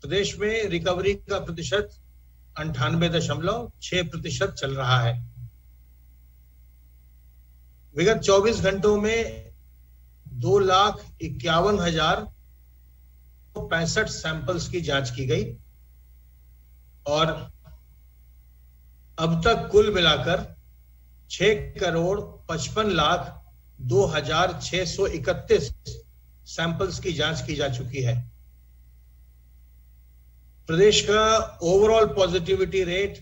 प्रदेश में रिकवरी का प्रतिशत 98.6% चल रहा है। विगत 24 घंटों में 2,51,065 सैंपल्स की जांच की गई और अब तक कुल मिलाकर 6,55,02,631 सैंपल्स की जांच की जा चुकी है। प्रदेश का ओवरऑल पॉजिटिविटी रेट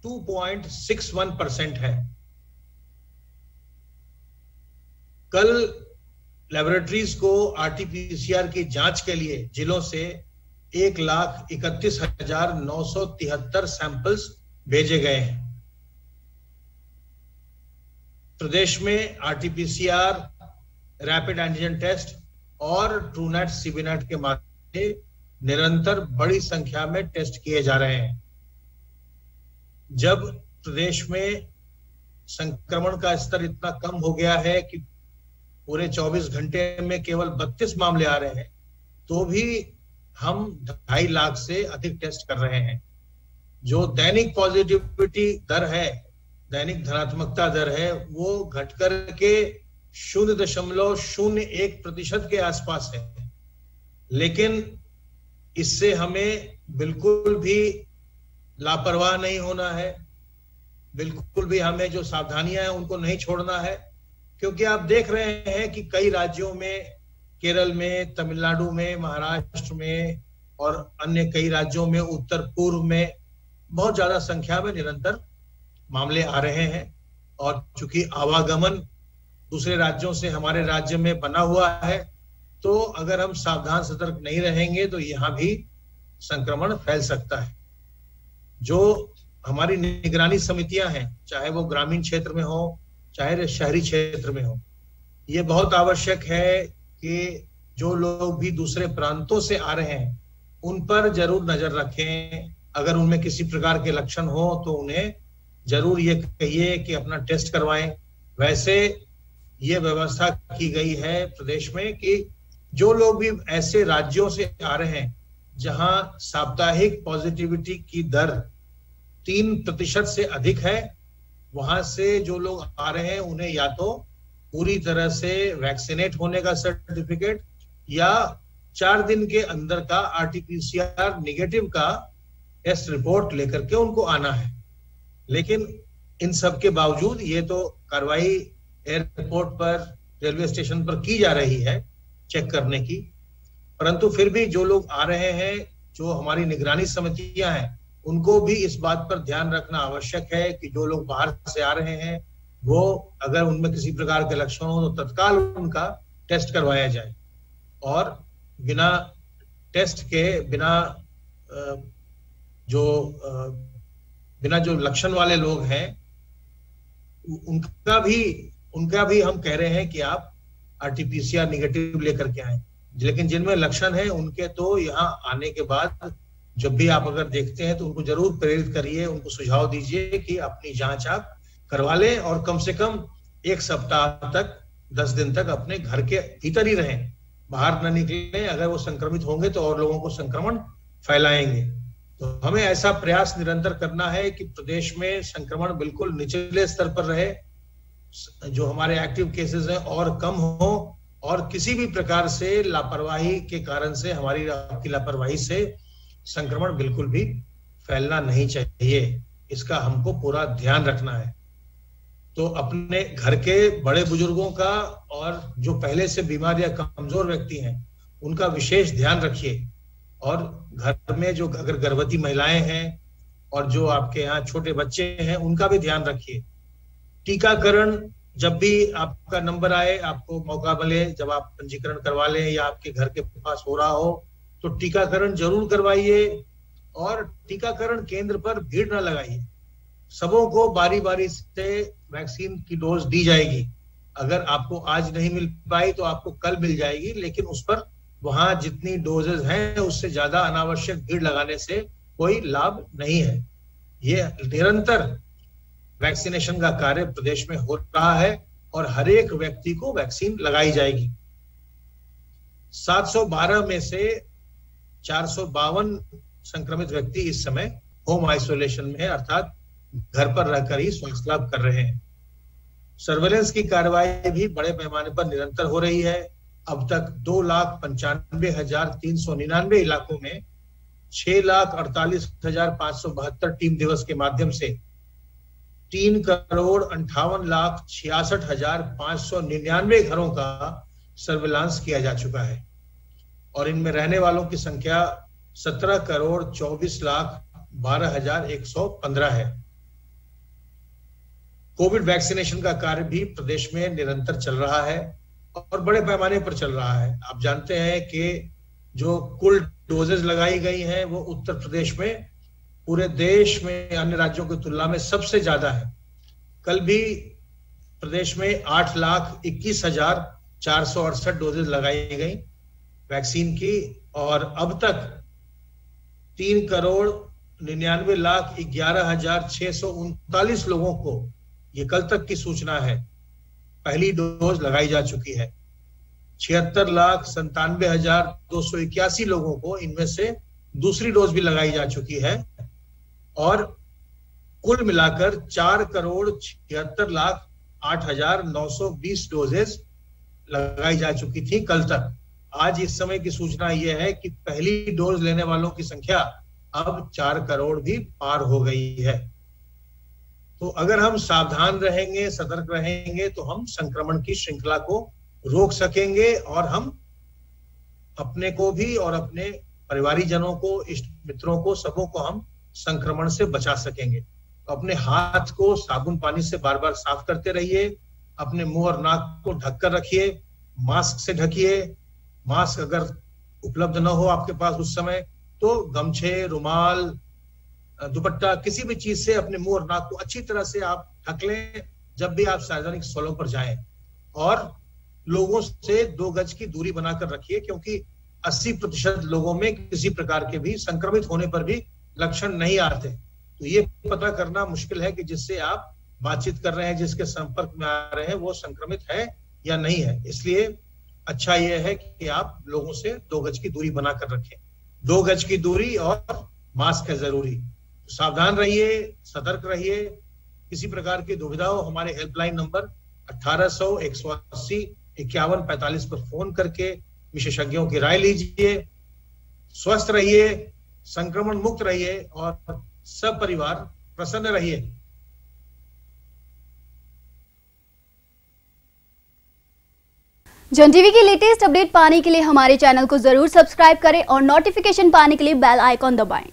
2.61% है। कल लैबोरेटरीज को आरटीपीसीआर की जांच के लिए जिलों से 1,31,973 सैंपल्स भेजे गए हैं। प्रदेश में आरटीपीसीआर, रैपिड एंटीजन टेस्ट और ट्रूनेट सीबीनेट के माध्यम से निरंतर बड़ी संख्या में टेस्ट किए जा रहे हैं। जब प्रदेश में संक्रमण का स्तर इतना कम हो गया है कि पूरे 24 घंटे में केवल 32 मामले आ रहे हैं, तो भी हम 2.5 लाख से अधिक टेस्ट कर रहे हैं। जो दैनिक पॉजिटिविटी दर है, दैनिक धनात्मकता दर है, वो घटकर के 0.01% के आसपास है। लेकिन इससे हमें बिल्कुल भी लापरवाह नहीं होना है, बिल्कुल भी हमें जो सावधानियां हैं उनको नहीं छोड़ना है, क्योंकि आप देख रहे हैं कि कई राज्यों में, केरल में, तमिलनाडु में, महाराष्ट्र में और अन्य कई राज्यों में, उत्तर पूर्व में बहुत ज्यादा संख्या में निरंतर मामले आ रहे हैं। और चूंकि आवागमन दूसरे राज्यों से हमारे राज्य में बना हुआ है, तो अगर हम सावधान सतर्क नहीं रहेंगे तो यहाँ भी संक्रमण फैल सकता है। जो हमारी निगरानी समितियां हैं, चाहे वो ग्रामीण क्षेत्र में हो चाहे शहरी क्षेत्र में हो, ये बहुत आवश्यक है कि जो लोग भी दूसरे प्रांतों से आ रहे हैं उन पर जरूर नजर रखें। अगर उनमें किसी प्रकार के लक्षण हो तो उन्हें जरूर ये कहिए कि अपना टेस्ट करवाएं। वैसे ये व्यवस्था की गई है प्रदेश में कि जो लोग भी ऐसे राज्यों से आ रहे हैं जहां साप्ताहिक पॉजिटिविटी की दर 3% से अधिक है, वहां से जो लोग आ रहे हैं उन्हें या तो पूरी तरह से वैक्सीनेट होने का सर्टिफिकेट या 4 दिन के अंदर का आरटीपीसीआर नेगेटिव का टेस्ट रिपोर्ट लेकर के उनको आना है। लेकिन इन सब के बावजूद ये तो कार्रवाई एयरपोर्ट पर, रेलवे स्टेशन पर की जा रही है चेक करने की, परंतु फिर भी जो लोग आ रहे हैं, जो हमारी निगरानी समितियां हैं, उनको भी इस बात पर ध्यान रखना आवश्यक है कि जो लोग बाहर से आ रहे हैं वो अगर उनमें किसी प्रकार के लक्षण हो तो तत्काल उनका टेस्ट करवाया जाए। और बिना टेस्ट के, बिना जो लक्षण वाले लोग हैं उनका भी हम कह रहे हैं कि आप आरटीपीसीआर नेगेटिव लेकर के आए। लेकिन जिनमें लक्षण है उनके तो यहाँ आने के बाद जब भी आप अगर देखते हैं तो उनको जरूर प्रेरित करिए, उनको सुझाव दीजिए कि अपनी जांच आप करवा लें और कम से कम 1 सप्ताह तक, 10 दिन तक अपने घर के भीतर ही रहें, बाहर न निकलें। अगर वो संक्रमित होंगे तो और लोगों को संक्रमण फैलाएंगे। तो हमें ऐसा प्रयास निरंतर करना है कि प्रदेश में संक्रमण बिल्कुल निचले स्तर पर रहे, जो हमारे एक्टिव केसेस हैं और कम हो, और किसी भी प्रकार से लापरवाही के कारण से, हमारी आपकी लापरवाही से संक्रमण बिल्कुल भी फैलना नहीं चाहिए। इसका हमको पूरा ध्यान रखना है। तो अपने घर के बड़े बुजुर्गों का और जो पहले से बीमार या कमजोर व्यक्ति हैं उनका विशेष ध्यान रखिए। और घर में जो अगर गर्भवती महिलाएं हैं और जो आपके यहाँ छोटे बच्चे हैं उनका भी ध्यान रखिए। टीकाकरण, जब भी आपका नंबर आए, आपको मौका मिले, जब आप पंजीकरण करवा लें या आपके घर के पास हो रहा हो तो टीकाकरण जरूर करवाइए। और टीकाकरण केंद्र पर भीड़ न लगाइए। सबों को बारी बारी से वैक्सीन की डोज दी जाएगी। अगर आपको आज नहीं मिल पाई तो आपको कल मिल जाएगी, लेकिन उस पर वहां जितनी डोजेज हैं उससे ज्यादा अनावश्यक भीड़ लगाने से कोई लाभ नहीं है। ये निरंतर वैक्सीनेशन का कार्य प्रदेश में हो रहा है और हर एक व्यक्ति को वैक्सीन लगाई जाएगी। 712 में से 452 संक्रमित व्यक्ति इस समय होम आइसोलेशन में है, अर्थात घर पर रहकर ही स्वास्थ्य लाभ कर रहे हैं। सर्वेलेंस की कार्रवाई भी बड़े पैमाने पर निरंतर हो रही है। अब तक 2,95,399 इलाकों में 6,48,572 टीम दिवस के माध्यम से 3,58,66,599 घरों का सर्विलांस किया जा चुका है और इनमें रहने वालों की संख्या 17,24,12,115 है। कोविड वैक्सीनेशन का कार्य भी प्रदेश में निरंतर चल रहा है और बड़े पैमाने पर चल रहा है। आप जानते हैं कि जो कुल डोजेज लगाई गई हैं वो उत्तर प्रदेश में पूरे देश में अन्य राज्यों की तुलना में सबसे ज्यादा है। कल भी प्रदेश में 8,21,468 डोजेज लगाई गई वैक्सीन की और अब तक 3,99,11,639 लोगों को, ये कल तक की सूचना है, पहली डोज लगाई जा चुकी है। 76,97,281 लोगों को इनमें से दूसरी डोज भी लगाई जा चुकी है और कुल मिलाकर 4,76,08,920 डोजेज लगाई जा चुकी थी कल तक। आज इस समय की सूचना यह है कि पहली डोज लेने वालों की संख्या अब 4 करोड़ भी पार हो गई है। तो अगर हम सावधान रहेंगे, सतर्क रहेंगे तो हम संक्रमण की श्रृंखला को रोक सकेंगे और हम अपने को भी और अपने परिवारीजनों को, इष्ट मित्रों को, सबों को हम संक्रमण से बचा सकेंगे। तो अपने हाथ को साबुन पानी से बार बार साफ करते रहिए, अपने मुंह और नाक को ढककर रखिए, मास्क से ढकिए। मास्क अगर उपलब्ध न हो आपके पास उस समय तो गमछे, रुमाल, दुपट्टा, किसी भी चीज से अपने मुंह और नाक को अच्छी तरह से आप ढक लें जब भी आप सार्वजनिक स्थलों पर जाएं। और लोगों से 2 गज की दूरी बनाकर रखिए, क्योंकि 80% लोगों में किसी प्रकार के भी संक्रमित होने पर भी लक्षण नहीं आते। तो ये पता करना मुश्किल है कि जिससे आप बातचीत कर रहे हैं, जिसके संपर्क में आ रहे हैं, वो संक्रमित है या नहीं है। इसलिए अच्छा यह है कि आप लोगों से 2 गज की दूरी बनाकर रखें। 2 गज की दूरी और मास्क है जरूरी। सावधान रहिए, सतर्क रहिए। किसी प्रकार की दुविधा हो, हमारे हेल्पलाइन नंबर 1800-180-5145 पर फोन करके विशेषज्ञों की राय लीजिए। स्वस्थ रहिए, संक्रमण मुक्त रहिए और सब परिवार प्रसन्न रहिए। जन टीवी की लेटेस्ट अपडेट पाने के लिए हमारे चैनल को जरूर सब्सक्राइब करें और नोटिफिकेशन पाने के लिए बेल आइकॉन दबाएं।